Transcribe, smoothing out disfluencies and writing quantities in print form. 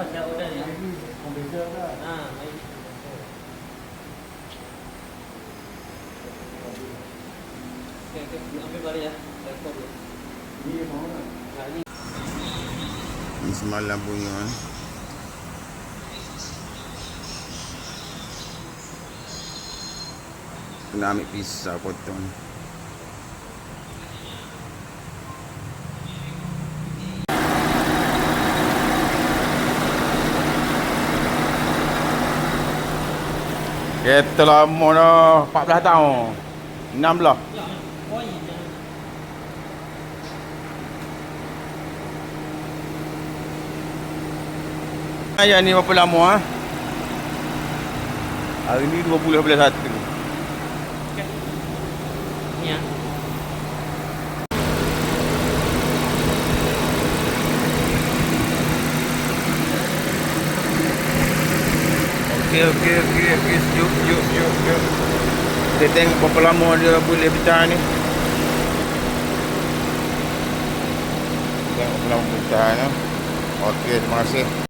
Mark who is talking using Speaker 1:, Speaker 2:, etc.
Speaker 1: Pasal orang ya.
Speaker 2: Komputer kan?
Speaker 1: Baik. Okay, ambil balik ya. Rekod dulu.
Speaker 2: Ini mau nak?
Speaker 1: Ini.
Speaker 3: Ni semalam punya kan. Kena ambil pisau potong. Kereta lama dah 14 tahun 16 Ayah ni berapa lama ha? Hari ni 20.1
Speaker 1: Ni ya.
Speaker 3: Okey, sejuk. Kita tengok berapa lama dia boleh bertahan ni. Tengok berapa lama bertahan. Okey, terima kasih.